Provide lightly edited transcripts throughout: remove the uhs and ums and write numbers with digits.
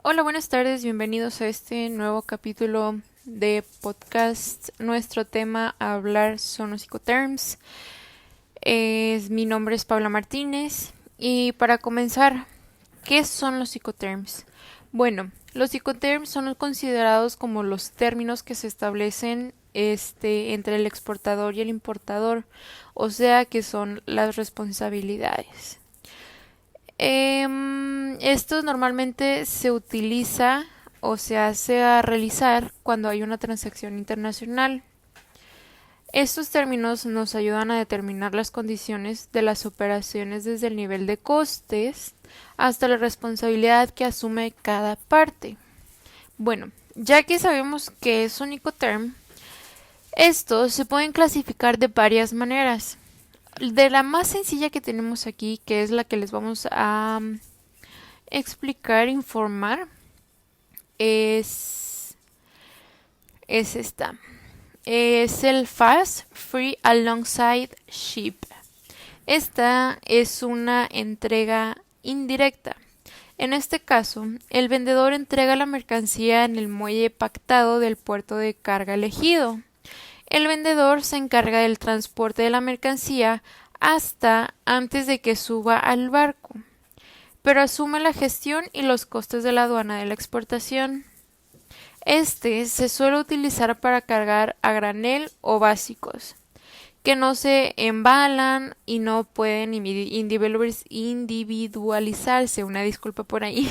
Hola, buenas tardes, bienvenidos a este nuevo capítulo de podcast. Nuestro tema a hablar son los Icoterms. Mi nombre es Paula Martínez y para comenzar, ¿qué son los Icoterms? Bueno, los Icoterms son considerados como los términos que se establecen entre el exportador y el importador, o sea que son las responsabilidades. Esto normalmente se utiliza o se hace a realizar cuando hay una transacción internacional. Estos términos nos ayudan a determinar las condiciones de las operaciones desde el nivel de costes hasta la responsabilidad que asume cada parte. Bueno, ya que sabemos que es un Incoterm, estos se pueden clasificar de varias maneras. De la más sencilla que tenemos aquí, que es la que les vamos a explicar, informar, es, es esta. Es el Fast Free Alongside Ship. Esta es una entrega indirecta. En este caso, el vendedor entrega la mercancía en el muelle pactado del puerto de carga elegido. El vendedor se encarga del transporte de la mercancía hasta antes de que suba al barco, pero asume la gestión y los costes de la aduana de la exportación. Este se suele utilizar para cargar a granel o básicos, que no se embalan y no pueden individualizarse. Una disculpa por ahí.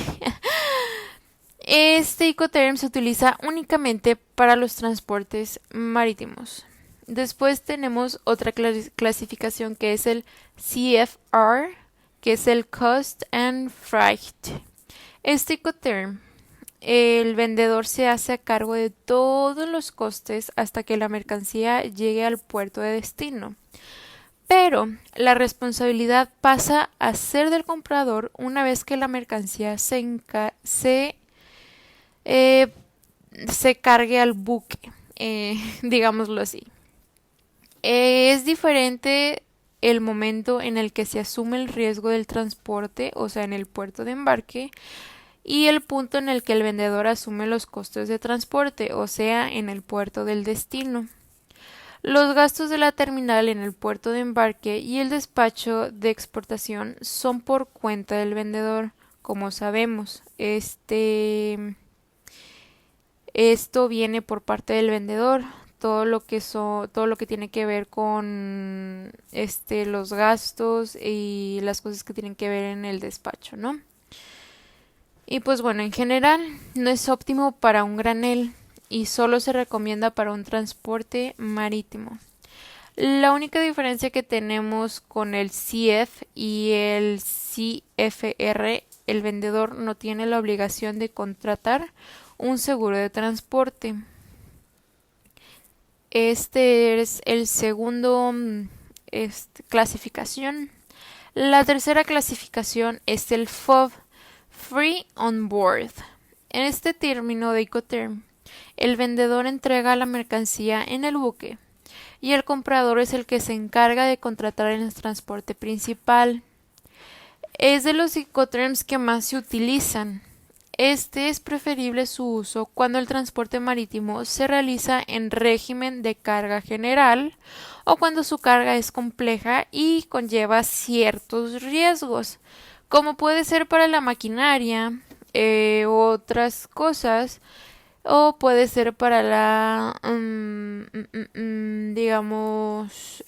Este Incoterm se utiliza únicamente para los transportes marítimos. Después tenemos otra clasificación que es el CFR, que es el Cost and Freight. Este Incoterm, el vendedor se hace a cargo de todos los costes hasta que la mercancía llegue al puerto de destino. Pero la responsabilidad pasa a ser del comprador una vez que la mercancía eh, se cargue al buque, digámoslo así. Es diferente el momento en el que se asume el riesgo del transporte, o sea, en el puerto de embarque, y el punto en el que el vendedor asume los costos de transporte, o sea, en el puerto del destino. Los gastos de la terminal en el puerto de embarque y el despacho de exportación son por cuenta del vendedor, como sabemos. Esto viene por parte del vendedor, todo lo que tiene que ver con los gastos y las cosas que tienen que ver en el despacho, ¿no? Y pues bueno, en general no es óptimo para un granel y solo se recomienda para un transporte marítimo. La única diferencia que tenemos con el CF y el CFR, el vendedor no tiene la obligación de contratar un seguro de transporte. Este es el segundo clasificación. La tercera clasificación es el FOB, Free on Board. En este término de Incoterm, el vendedor entrega la mercancía en el buque y el comprador es el que se encarga de contratar el transporte principal. Es de los Incoterms que más se utilizan. Este es preferible su uso cuando el transporte marítimo se realiza en régimen de carga general o cuando su carga es compleja y conlleva ciertos riesgos, como puede ser para la maquinaria, otras cosas, o puede ser para la, digamos,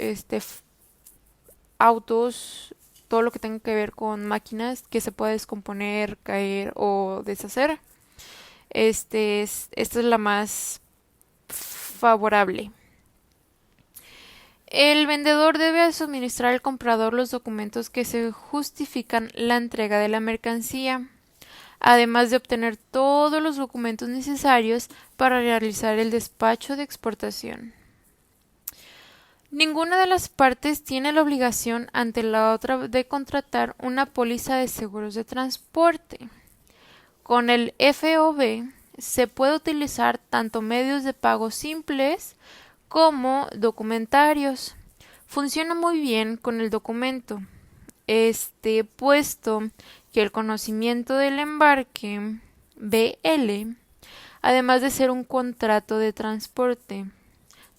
autos, todo lo que tenga que ver con máquinas que se puede descomponer, caer o deshacer. Esta es la más favorable. El vendedor debe suministrar al comprador los documentos que se justifican la entrega de la mercancía, además de obtener todos los documentos necesarios para realizar el despacho de exportación. Ninguna de las partes tiene la obligación ante la otra de contratar una póliza de seguros de transporte. Con el FOB se puede utilizar tanto medios de pago simples como documentarios. Funciona muy bien con el documento, puesto que el conocimiento del embarque, BL, además de ser un contrato de transporte.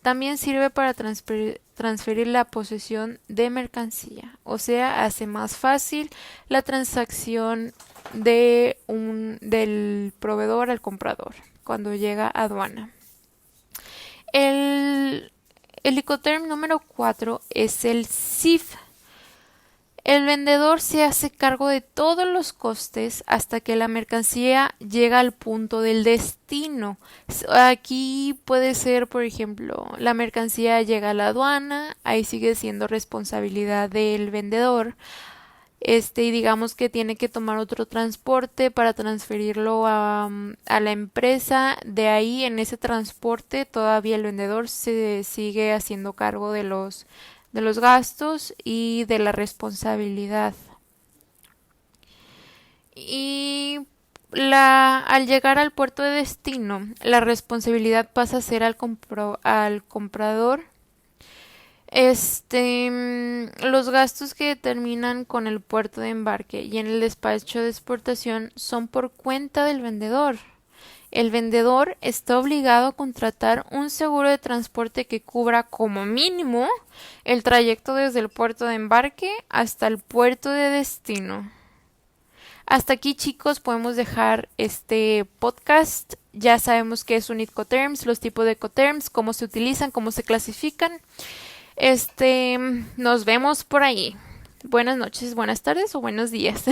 También sirve para transferir la posesión de mercancía, o sea, hace más fácil la transacción del proveedor al comprador cuando llega a aduana. El Incoterm número 4 es el CIF. El vendedor se hace cargo de todos los costes hasta que la mercancía llega al punto del destino. Aquí puede ser, por ejemplo, la mercancía llega a la aduana, ahí sigue siendo responsabilidad del vendedor. Y digamos que tiene que tomar otro transporte para transferirlo a la empresa. De ahí, en ese transporte, todavía el vendedor se sigue haciendo cargo de los gastos y de la responsabilidad. Y al llegar al puerto de destino, la responsabilidad pasa a ser al comprador. Los gastos que determinan con el puerto de embarque y en el despacho de exportación son por cuenta del vendedor. El vendedor está obligado a contratar un seguro de transporte que cubra como mínimo el trayecto desde el puerto de embarque hasta el puerto de destino. Hasta aquí, chicos, podemos dejar este podcast. Ya sabemos qué es un Incoterms, los tipos de Incoterms, cómo se utilizan, cómo se clasifican. Nos vemos por ahí. Buenas noches, buenas tardes o buenos días.